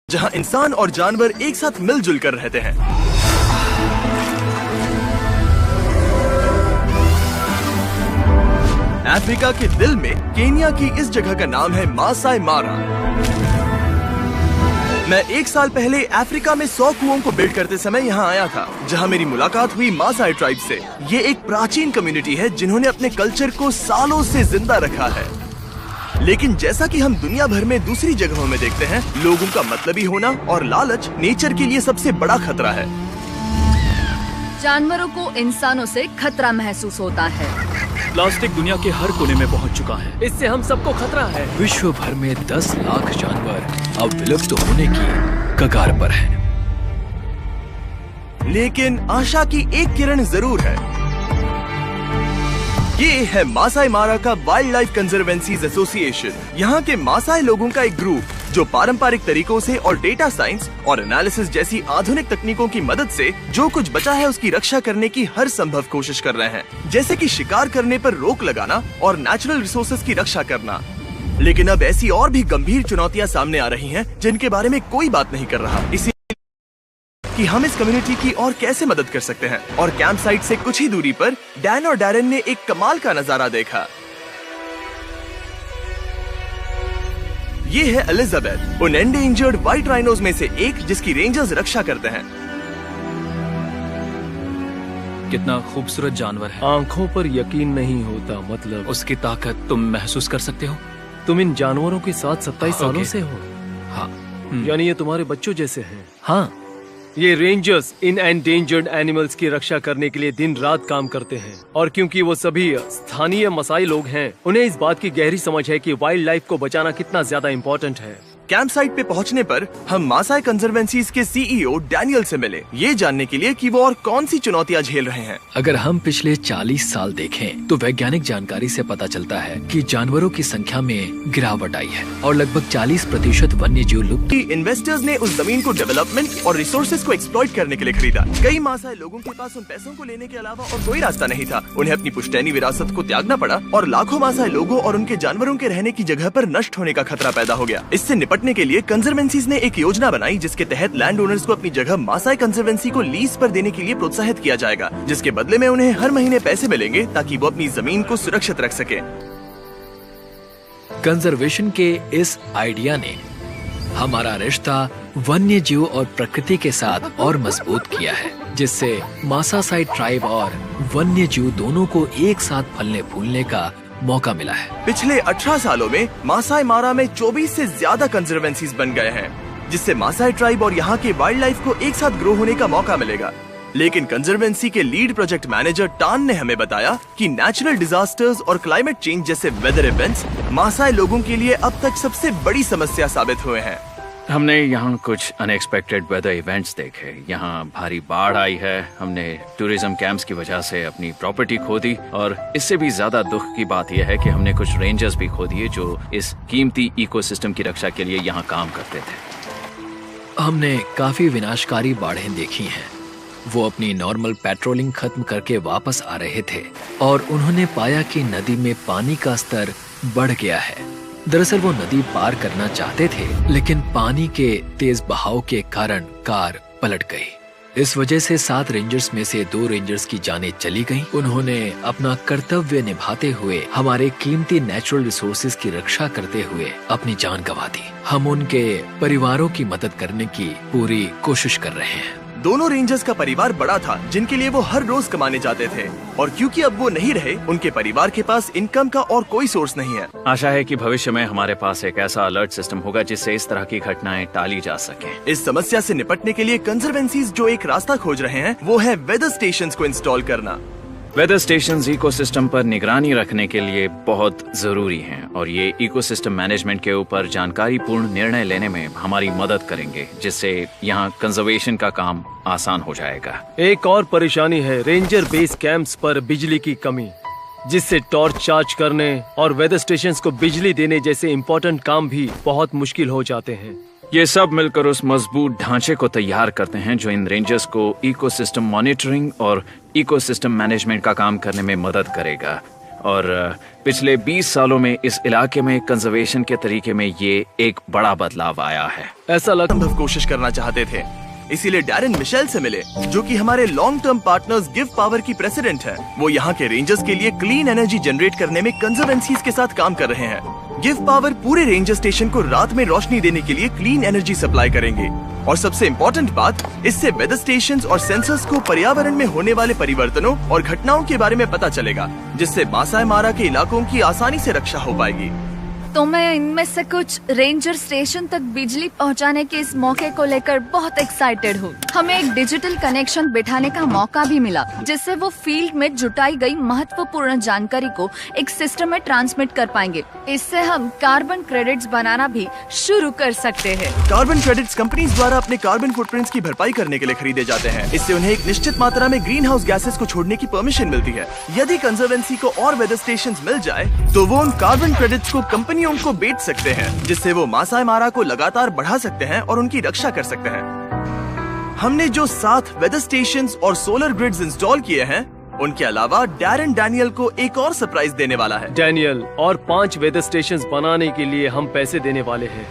जहां इंसान और जानवर एक साथ मिलजुल कर रहते हैं। अफ्रीका के दिल में केन्या की इस जगह का नाम है मासाई मारा। मैं 1 साल पहले अफ्रीका में 100 कुओं को बिल्ड करते समय यहाँ आया था, जहाँ मेरी मुलाकात हुई मासाई ट्राइब से। ये एक प्राचीन कम्युनिटी है जिन्होंने अपने कल्चर को सालों से जिंदा रखा है। लेकिन जैसा कि हम दुनिया भर में दूसरी जगहों में देखते हैं, लोगों का मतलबी होना और लालच नेचर के लिए सबसे बड़ा खतरा है। जानवरों को इंसानों से खतरा महसूस होता है। प्लास्टिक दुनिया के हर कोने में पहुंच चुका है। इससे हम सबको खतरा है। विश्व भर में 10 लाख जानवर अब विलुप्त होने की कगार पर हैं। लेकिन आशा की एक किरण जरूर है। ये है मासाई मारा का वाइल्ड लाइफ कंजर्वेंसीज एसोसिएशन। यहाँ के मासाई लोगों का एक ग्रुप जो पारंपरिक तरीकों से और डेटा साइंस और एनालिसिस जैसी आधुनिक तकनीकों की मदद से जो कुछ बचा है उसकी रक्षा करने की हर संभव कोशिश कर रहे हैं, जैसे कि शिकार करने पर रोक लगाना और नेचुरल रिसोर्सेज की रक्षा करना। लेकिन अब ऐसी और भी गंभीर चुनौतियां सामने आ रही हैं जिनके बारे में कोई बात नहीं कर रहा। इसी कि हम इस कम्युनिटी की और कैसे मदद कर सकते हैं। और कैंप साइट से कुछ ही दूरी पर डैन और डैरेन ने एक कमाल का नजारा देखा। ये है एलिजाबेथ, उन एंडेंजर्ड व्हाइट राइनोज में से एक जिसकी रेंजर्स रक्षा करते हैं। कितना खूबसूरत जानवर है। आंखों पर यकीन नहीं होता। मतलब उसकी ताकत तुम महसूस कर सकते हो। तुम इन जानवरों के साथ 27 सालों से हो। हाँ। यानी ये तुम्हारे बच्चों जैसे हैं। हाँ। ये रेंजर्स इन एंडेंजर्ड एनिमल्स की रक्षा करने के लिए दिन रात काम करते हैं। और क्योंकि वो सभी स्थानीय मसाई लोग हैं, उन्हें इस बात की गहरी समझ है कि वाइल्ड लाइफ को बचाना कितना ज्यादा इम्पोर्टेंट है। कैंप साइट पे पहुंचने पर हम मासाई कंजर्वेंसीज के सीईओ डैनियल से मिले, ये जानने के लिए कि वो और कौन सी चुनौतियां झेल रहे हैं। अगर हम पिछले 40 साल देखें तो वैज्ञानिक जानकारी से पता चलता है कि जानवरों की संख्या में गिरावट आई है और लगभग 40% वन्य जीव लुप्त। इन्वेस्टर्स ने उस जमीन को डेवलपमेंट और रिसोर्सेज को एक्सप्लॉइट करने के लिए खरीदा। कई मासाई लोगों के पास उन पैसों को लेने के अलावा और कोई रास्ता नहीं था। उन्हें अपनी पुश्तैनी विरासत को त्यागना पड़ा और लाखों मासाई लोगों और उनके जानवरों के रहने की जगह पर नष्ट होने का खतरा पैदा हो गया। इससे निपटने के लिए कंजर्वेंसीज ने एक योजना बनाई जिसके तहत लैंड ओनर्स को अपनी जगह मासाई कंजर्वेंसी को लीज पर देने के लिए प्रोत्साहित किया जाएगा, जिसके बदले में उन्हें हर महीने पैसे मिलेंगे ताकि वो अपनी जमीन को सुरक्षित रख सके। कंजर्वेशन के इस आइडिया ने हमारा रिश्ता वन्य जीव और प्रकृति के साथ और मजबूत किया है, जिससे मासाई ट्राइब और वन्य जीव दोनों को एक साथ फलने फूलने का मौका मिला है। पिछले 18 सालों में मासाई मारा में 24 से ज्यादा कंजर्वेंसीज बन गए हैं, जिससे मासाई ट्राइब और यहाँ के वाइल्ड लाइफ को एक साथ ग्रो होने का मौका मिलेगा। लेकिन कंजर्वेंसी के लीड प्रोजेक्ट मैनेजर टान ने हमें बताया कि नेचुरल डिजास्टर्स और क्लाइमेट चेंज जैसे वेदर इवेंट्स मासाई लोगों के लिए अब तक सबसे बड़ी समस्या साबित हुए हैं। हमने यहाँ कुछ अनएक्सपेक्टेड वेदर इवेंट्स देखे। यहाँ भारी बाढ़ आई है, हमने टूरिज्म कैंप्स की वजह से अपनी प्रॉपर्टी खो दी, और इससे भी ज्यादा दुख की बात यह है कि हमने कुछ रेंजर्स भी खो दिए जो इस कीमती इकोसिस्टम की रक्षा के लिए यहाँ काम करते थे। हमने काफी विनाशकारी बाढ़ें देखी हैं। वो अपनी नॉर्मल पेट्रोलिंग खत्म करके वापस आ रहे थे और उन्होंने पाया कि नदी में पानी का स्तर बढ़ गया है। दरअसल वो नदी पार करना चाहते थे, लेकिन पानी के तेज बहाव के कारण कार पलट गई। इस वजह से 7 रेंजर्स में से 2 रेंजर्स की जानें चली गईं। उन्होंने अपना कर्तव्य निभाते हुए हमारे कीमती नेचुरल रिसोर्सेज की रक्षा करते हुए अपनी जान गंवा दी। हम उनके परिवारों की मदद करने की पूरी कोशिश कर रहे हैं। दोनों रेंजर्स का परिवार बड़ा था जिनके लिए वो हर रोज कमाने जाते थे, और क्योंकि अब वो नहीं रहे, उनके परिवार के पास इनकम का और कोई सोर्स नहीं है। आशा है कि भविष्य में हमारे पास एक ऐसा अलर्ट सिस्टम होगा जिससे इस तरह की घटनाएं टाली जा सके। इस समस्या से निपटने के लिए कंजर्वेंसीज जो एक रास्ता खोज रहे हैं वो है वेदर स्टेशंस को इंस्टॉल करना। वेदर स्टेशंस इकोसिस्टम पर निगरानी रखने के लिए बहुत जरूरी हैं, और ये इकोसिस्टम मैनेजमेंट के ऊपर जानकारीपूर्ण निर्णय लेने में हमारी मदद करेंगे, जिससे यहाँ कंजर्वेशन का काम आसान हो जाएगा। एक और परेशानी है रेंजर बेस कैंप्स पर बिजली की कमी, जिससे टॉर्च चार्ज करने और वेदर स्टेशंस को बिजली देने जैसे इम्पोर्टेंट काम भी बहुत मुश्किल हो जाते हैं। ये सब मिलकर उस मजबूत ढांचे को तैयार करते हैं जो इन रेंजर्स को इकोसिस्टम मॉनिटरिंग और इकोसिस्टम मैनेजमेंट का काम करने में मदद करेगा। और पिछले 20 सालों में इस इलाके में कंजर्वेशन के तरीके में ये एक बड़ा बदलाव आया है। ऐसा लग संभव कोशिश करना चाहते थे, इसीलिए डैरेन मिशेल से मिले, जो कि हमारे long term partners give power की प्रेसिडेंट है। वो यहाँ के रेंजर्स के लिए क्लीन एनर्जी जनरेट करने में कंजर्वेंसीज के साथ काम कर रहे हैं। गिव पावर पूरे रेंजर स्टेशन को रात में रोशनी देने के लिए क्लीन एनर्जी सप्लाई करेंगे। और सबसे इम्पोर्टेंट बात, इससे वेदर स्टेशंस और सेंसर्स को पर्यावरण में होने वाले परिवर्तनों और घटनाओं के बारे में पता चलेगा, जिससे मासाई मारा के इलाकों की आसानी से रक्षा हो पाएगी। तो मैं इनमें से कुछ रेंजर स्टेशन तक बिजली पहुंचाने के इस मौके को लेकर बहुत एक्साइटेड हूँ। हमें एक डिजिटल कनेक्शन बिठाने का मौका भी मिला, जिससे वो फील्ड में जुटाई गई महत्वपूर्ण जानकारी को एक सिस्टम में ट्रांसमिट कर पाएंगे। इससे हम कार्बन क्रेडिट्स बनाना भी शुरू कर सकते हैं। कार्बन क्रेडिट्स कंपनीज द्वारा अपने कार्बन फुटप्रिंट्स की भरपाई करने के लिए खरीदे जाते हैं। इससे उन्हें एक निश्चित मात्रा में ग्रीन हाउस गैसेस को छोड़ने की परमिशन मिलती है। यदि कंजर्वेंसी को और वेदर स्टेशन मिल जाए, तो वो उन कार्बन क्रेडिट्स को कंपनियों को बेच सकते हैं, जिससे वो मासाई मारा को लगातार बढ़ा सकते हैं और उनकी रक्षा कर सकते हैं। हमने जो 7 वेदर स्टेशंस और सोलर ग्रिड्स इंस्टॉल किए हैं, उनके अलावा डैरेन डैनियल को एक और सरप्राइज देने वाला है। डैनियल, और 5 वेदर स्टेशंस बनाने के लिए हम पैसे देने वाले हैं।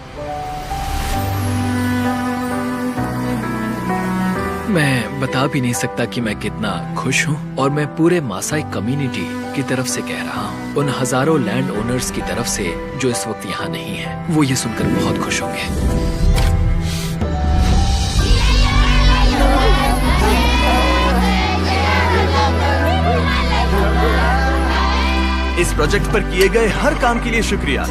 मैं बता भी नहीं सकता कि मैं कितना खुश हूँ, और मैं पूरे मासाई कम्युनिटी की तरफ से कह रहा हूँ, उन हजारों लैंड ओनर्स की तरफ से जो इस वक्त यहाँ नहीं है। वो ये सुनकर बहुत खुश होंगे। इस प्रोजेक्ट पर किए गए हर काम के लिए शुक्रिया।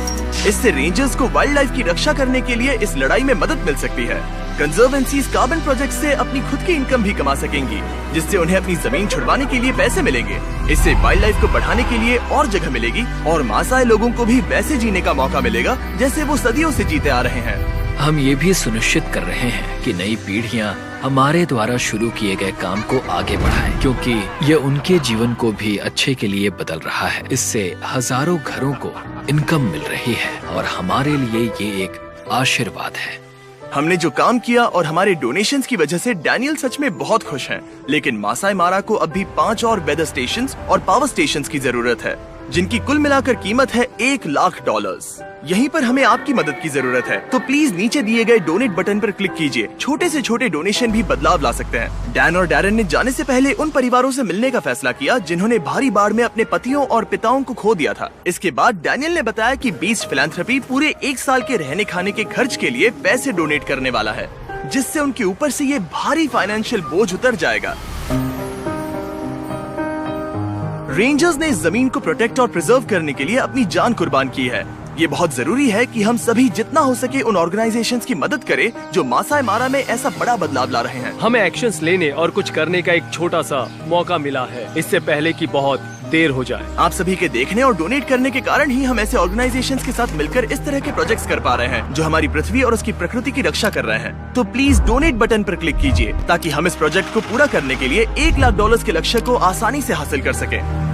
इससे रेंजर्स को वाइल्ड लाइफ की रक्षा करने के लिए इस लड़ाई में मदद मिल सकती है। कंजर्वेंसीज कार्बन प्रोजेक्ट से अपनी खुद की इनकम भी कमा सकेंगी, जिससे उन्हें अपनी जमीन छुड़वाने के लिए पैसे मिलेंगे। इससे वाइल्ड लाइफ को बढ़ाने के लिए और जगह मिलेगी, और मासाई लोगों को भी वैसे जीने का मौका मिलेगा जैसे वो सदियों से जीते आ रहे हैं। हम ये भी सुनिश्चित कर रहे हैं कि नई पीढ़ियां हमारे द्वारा शुरू किए गए काम को आगे बढ़ाएं, क्योंकि ये उनके जीवन को भी अच्छे के लिए बदल रहा है। इससे हजारों घरों को इनकम मिल रही है, और हमारे लिए ये एक आशीर्वाद है। हमने जो काम किया और हमारे डोनेशंस की वजह से डैनियल सच में बहुत खुश हैं। लेकिन मासाई मारा को अब भी 5 और वेदर स्टेशंस और पावर स्टेशंस की जरूरत है, जिनकी कुल मिलाकर कीमत है $1,00,000। यहीं पर हमें आपकी मदद की जरूरत है, तो प्लीज नीचे दिए गए डोनेट बटन पर क्लिक कीजिए। छोटे से छोटे डोनेशन भी बदलाव ला सकते हैं। डैन और डैरेन ने जाने से पहले उन परिवारों से मिलने का फैसला किया जिन्होंने भारी बाढ़ में अपने पतियों और पिताओं को खो दिया था। इसके बाद डैनियल ने बताया कि बीच फिलैंथ्रोपी पूरे 1 साल के रहने खाने के खर्च के लिए पैसे डोनेट करने वाला है, जिससे उनके ऊपर से ये भारी फाइनेंशियल बोझ उतर जाएगा। रेंजर्स ने इस जमीन को प्रोटेक्ट और प्रिजर्व करने के लिए अपनी जान कुर्बान की है। ये बहुत जरूरी है कि हम सभी जितना हो सके उन ऑर्गेनाइजेशंस की मदद करें जो मासाई मारा में ऐसा बड़ा बदलाव ला रहे हैं। हमें एक्शंस लेने और कुछ करने का एक छोटा सा मौका मिला है, इससे पहले कि बहुत देर हो जाए। आप सभी के देखने और डोनेट करने के कारण ही हम ऐसे ऑर्गेनाइजेशंस के साथ मिलकर इस तरह के प्रोजेक्ट्स कर पा रहे हैं, जो हमारी पृथ्वी और उसकी प्रकृति की रक्षा कर रहे हैं। तो प्लीज डोनेट बटन पर क्लिक कीजिए, ताकि हम इस प्रोजेक्ट को पूरा करने के लिए $1,00,000 के लक्ष्य को आसानी से हासिल कर सकें।